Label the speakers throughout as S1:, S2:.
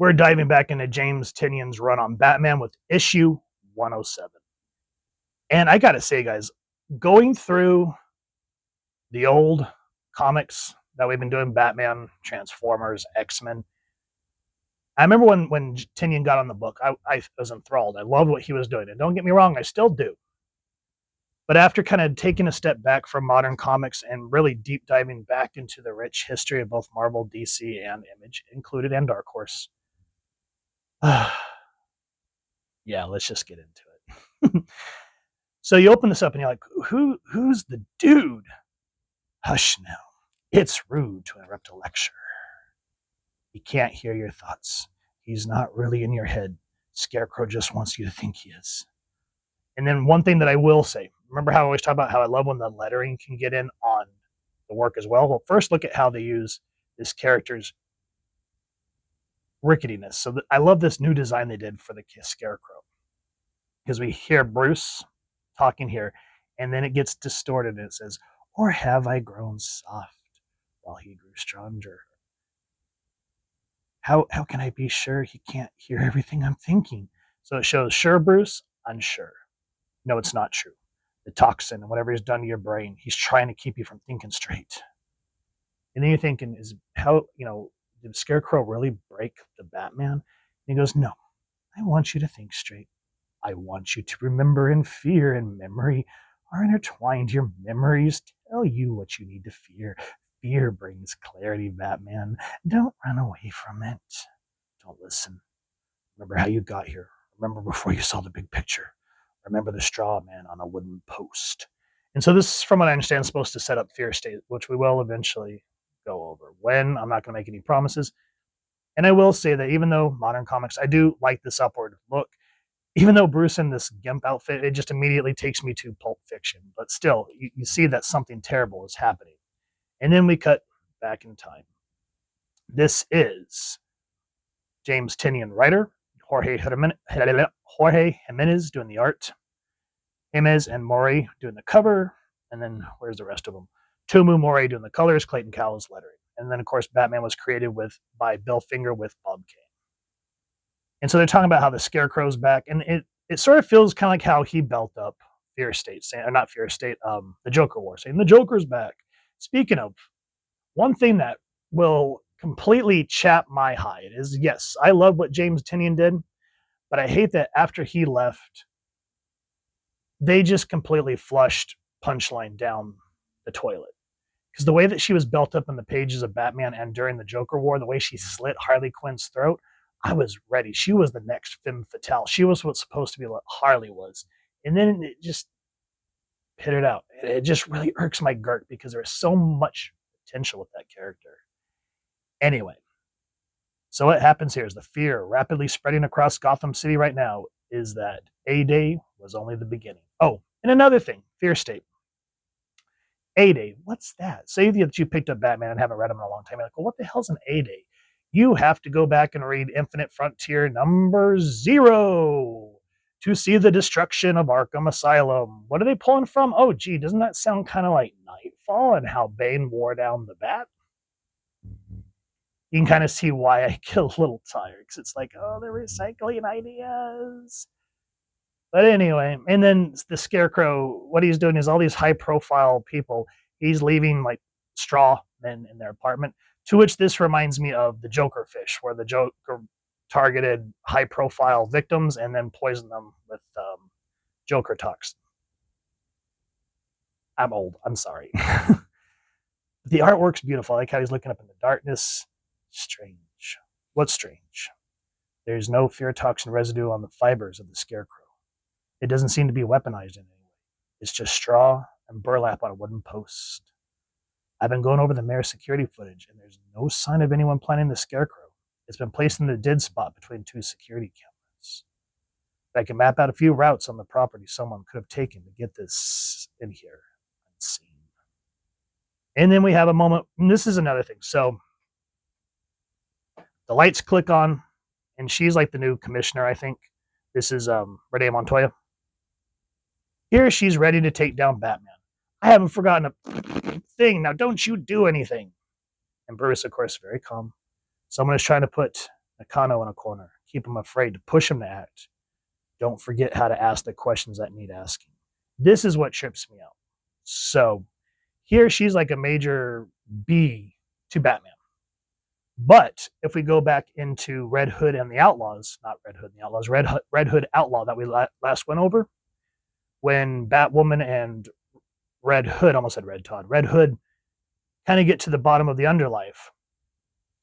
S1: We're diving back into James Tynion's run on Batman with issue 107. And I gotta say, guys, going through the old comics that we've been doing, Batman, Transformers, X-Men, I remember when Tynion got on the book, I was enthralled. I loved what he was doing. And don't get me wrong, I still do. But after kind of taking a step back from modern comics and really deep diving back into the rich history of both Marvel, DC, and Image, included, and Dark Horse, yeah, let's just get into it. So you open this up and you're like, who's the dude? Hush now. It's rude to interrupt a lecture. He can't hear your thoughts. He's not really in your head. Scarecrow just wants you to think he is. And then one thing that I will say, remember how I always talk about how I love when the lettering can get in on the work as well? Well, first look at how they use this character's ricketiness. So I love this new design they did for the Scarecrow. Because we hear Bruce talking here, and then it gets distorted and it says, or have I grown soft while he grew stronger? How can I be sure he can't hear everything I'm thinking? So it shows sure Bruce, unsure. No, it's not true. The toxin and whatever he's done to your brain, he's trying to keep you from thinking straight. And then you're thinking, is how, did Scarecrow really break the Batman? And he goes, no, I want you to think straight. I want you to remember, and fear and memory are intertwined. Your memories tell you what you need to fear. Fear brings clarity, Batman. Don't run away from it. Don't listen. Remember how you got here. Remember before you saw the big picture. Remember the straw man on a wooden post. And so this, from what I understand, is supposed to set up Fear State, which we will eventually go over. When, I'm not going to make any promises. And I will say that even though modern comics, I do like this upward look, even though Bruce in this GIMP outfit, it just immediately takes me to Pulp Fiction. But still, you see that something terrible is happening. And then we cut back in time. This is James Tynion, writer, Jorge Jiménez doing the art, Jiménez and Morey doing the cover, and then where's the rest of them? Tomeu Morey doing the colors, Clayton Cowles lettering. And then, of course, Batman was created by Bill Finger with Bob Kane. And so they're talking about how the Scarecrow's back, and it sort of feels kind of like how he built up Fear State, or not Fear State, the Joker War, saying the Joker's back. Speaking of, one thing that will completely chap my hide is, yes, I love what James Tynion did, but I hate that after he left, they just completely flushed Punchline down the toilet. Because the way that she was built up in the pages of Batman and during the Joker War, the way she slit Harley Quinn's throat, I was ready. She was the next femme fatale. She was what's supposed to be what Harley was. And then it just pitted out. It just really irks my gut because there is so much potential with that character. Anyway, so what happens here is the fear rapidly spreading across Gotham City right now is that A-Day was only the beginning. Oh, and another thing, Fear State. A-Day, what's that? Say that you picked up Batman and haven't read him in a long time. You're like, well, what the hell's an A-Day? You have to go back and read Infinite Frontier #0 to see the destruction of Arkham Asylum. What are they pulling from? Oh, gee, doesn't that sound kind of like Nightfall and how Bane wore down the Bat? You can kind of see why I get a little tired, because it's like, oh, they're recycling ideas. But anyway, and then the Scarecrow, what he's doing is all these high-profile people, he's leaving like straw men in their apartment, to which this reminds me of the Joker fish, where the Joker targeted high-profile victims and then poisoned them with Joker toxin. I'm old. I'm sorry. The artwork's beautiful. I like how he's looking up in the darkness. Strange. What's strange? There's no fear toxin residue on the fibers of the Scarecrow. It doesn't seem to be weaponized in any way. It's just straw and burlap on a wooden post. I've been going over the mayor's security footage, and there's no sign of anyone planning the Scarecrow. It's been placed in the dead spot between two security cameras. But I can map out a few routes on the property someone could have taken to get this in here unseen. And then we have a moment, and this is another thing. So the lights click on, and she's like the new commissioner, I think. This is Renee Montoya. Here she's ready to take down Batman. I haven't forgotten a thing. Now don't you do anything. And Bruce, of course, very calm. Someone is trying to put a Nakano in a corner, keep him afraid, to push him to act. Don't forget how to ask the questions that need asking. This is what trips me out. So here she's like a major B to Batman. But if we go back into Red Hood and the Outlaws, not Red Hood and the Outlaws, Red Hood Outlaw that we last went over, when Batwoman and Red Hood, almost said Red Todd, Red Hood kind of get to the bottom of the underlife,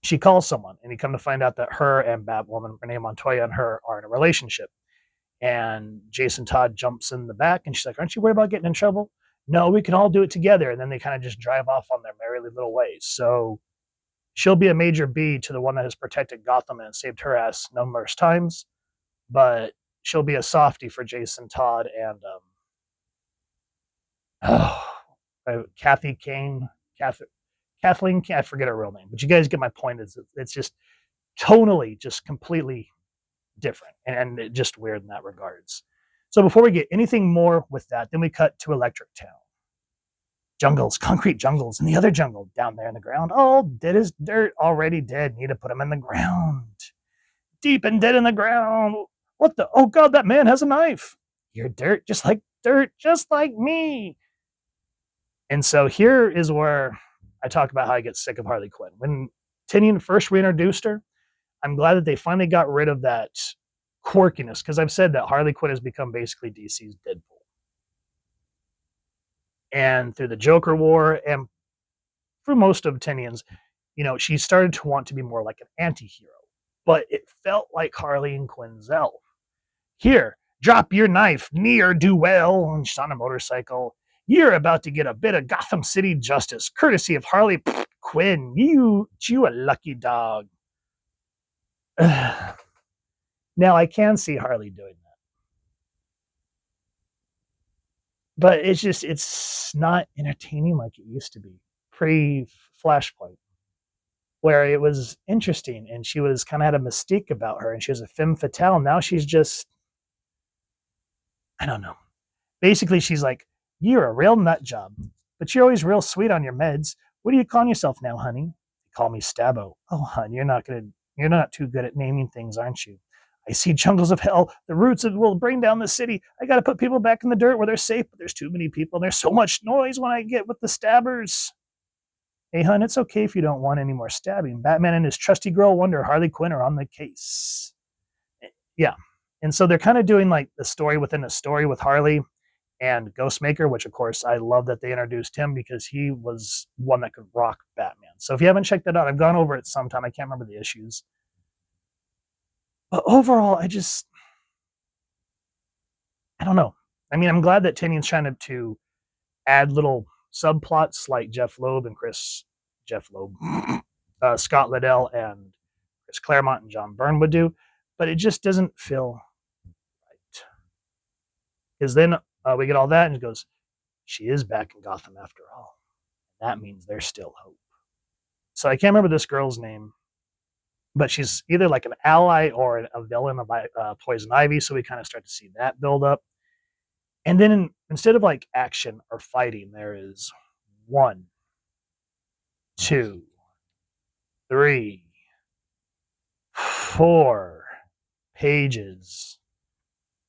S1: she calls someone, and you come to find out that her and Batwoman, Renee Montoya, and her are in a relationship. And Jason Todd jumps in the back, and she's like, "Aren't you worried about getting in trouble?" "No, we can all do it together." And then they kind of just drive off on their merry little ways. So she'll be a major B to the one that has protected Gotham and saved her ass numerous times, but she'll be a softie for Jason Todd and Kathy Kane, Kathleen, I forget her real name, but you guys get my point. It's just tonally just completely different and just weird in that regards. So before we get anything more with that, then we cut to Electric Town. Jungles, concrete jungles, and the other jungle down there in the ground. All dead as dirt, already dead. Need to put them in the ground. Deep and dead in the ground. What the? Oh God, that man has a knife. You're dirt, just like me. And so here is where I talk about how I get sick of Harley Quinn. When Tynion first reintroduced her, I'm glad that they finally got rid of that quirkiness, because I've said that Harley Quinn has become basically DC's Deadpool. And through the Joker War and through most of Tynion's, she started to want to be more like an anti-hero. But it felt like Harley and Quinzel. Here, drop your knife, near do well. And she's on a motorcycle. You're about to get a bit of Gotham City justice, courtesy of Harley Quinn. You a lucky dog. Now, I can see Harley doing that. But it's not entertaining like it used to be pre-Flashpoint, where it was interesting and she was kind of had a mystique about her and she was a femme fatale. Now she's just, I don't know. Basically, she's like, "You're a real nut job, but you're always real sweet on your meds. What are you calling yourself now, honey?" "They call me Stabbo." "Oh, hon, you're not too good at naming things, aren't you?" "I see jungles of hell. The roots will bring down the city. I got to put people back in the dirt where they're safe, but there's too many people and there's so much noise when I get with the stabbers." "Hey, hun, it's okay if you don't want any more stabbing. Batman and his trusty girl Wonder, Harley Quinn, are on the case." Yeah. And so they're kind of doing like the story within a story with Harley and Ghostmaker, which of course I love that they introduced him because he was one that could rock Batman. So if you haven't checked that out, I've gone over it sometime. I can't remember the issues. But overall, I don't know. I mean, I'm glad that Tynion's trying to add little subplots like Scott Liddell and Chris Claremont and John Byrne would do, but it just doesn't feel right. Because then we get all that and it goes, "She is back in Gotham after all. That means there's still hope." So I can't remember this girl's name, but she's either like an ally or a villain of Poison Ivy, so we kind of start to see that build up. And then instead of like action or fighting, there is 1, 2, 3, 4 pages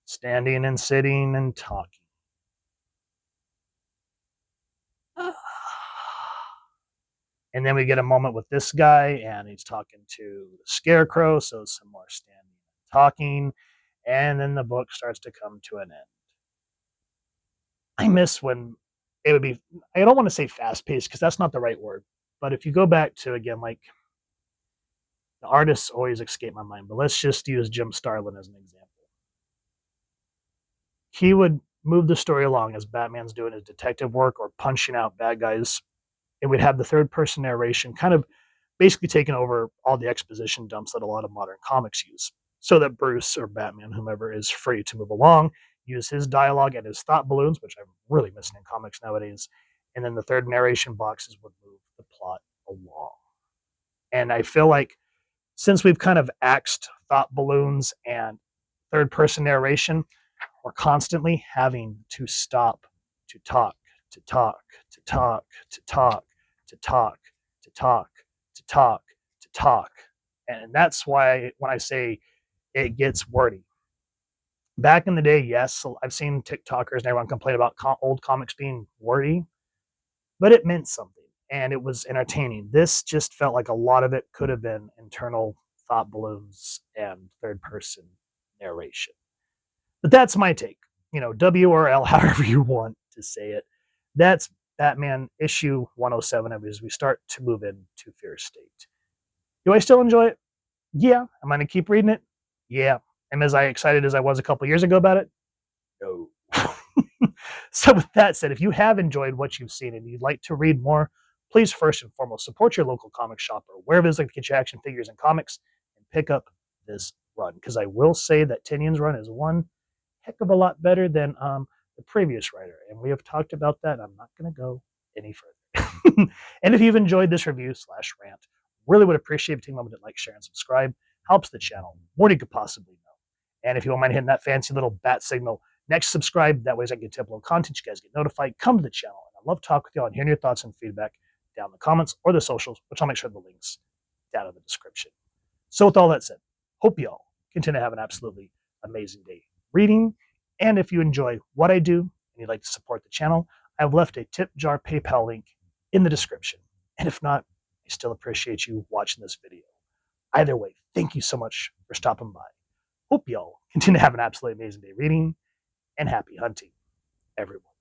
S1: standing and sitting and talking. And then we get a moment with this guy, and he's talking to the Scarecrow, so some more standing and talking, and then the book starts to come to an end. I miss when it would be, I don't want to say fast-paced, because that's not the right word, but if you go back to, again, like, the artists always escape my mind, but let's just use Jim Starlin as an example. He would move the story along as Batman's doing his detective work or punching out bad guys, and we'd have the third-person narration kind of basically taking over all the exposition dumps that a lot of modern comics use, so that Bruce or Batman, whomever, is free to move along, use his dialogue and his thought balloons, which I'm really missing in comics nowadays, and then the third narration boxes would move the plot along. And I feel like since we've kind of axed thought balloons and third-person narration, we're constantly having to stop to talk, to talk, to talk, to talk, to talk, to talk, to talk, to talk. And that's why when I say it gets wordy. Back in the day, yes, I've seen TikTokers and everyone complain about old comics being wordy, but it meant something and it was entertaining. This just felt like a lot of it could have been internal thought balloons and third person narration. But that's my take. W or L, however you want to say it. That's Batman issue 107 of it as we start to move into Fear State. Do I still enjoy it? Yeah. Am I going to keep reading it? Yeah. Am I excited as I was a couple years ago about it? No. So with that said, if you have enjoyed what you've seen and you'd like to read more, please first and foremost support your local comic shop or wherever it is like to get your action figures and comics and pick up this run. Because I will say that Tynion's run is one heck of a lot better than the previous writer. And we have talked about that. I'm not going to go any further. And if you've enjoyed this review / rant, really would appreciate if you take a moment to like, share, and subscribe. Helps the channel more than you could possibly know. And if you don't mind hitting that fancy little bat signal next, subscribe. That way, as I get to upload content, you guys get notified. Come to the channel. And I love talking with you all and hearing your thoughts and feedback down in the comments or the socials, which I'll make sure the links down in the description. So with all that said, hope you all continue to have an absolutely amazing day reading. And if you enjoy what I do and you'd like to support the channel, I've left a tip jar PayPal link in the description. And if not, I still appreciate you watching this video. Either way, thank you so much for stopping by. Hope you all continue to have an absolutely amazing day reading, and happy hunting, everyone.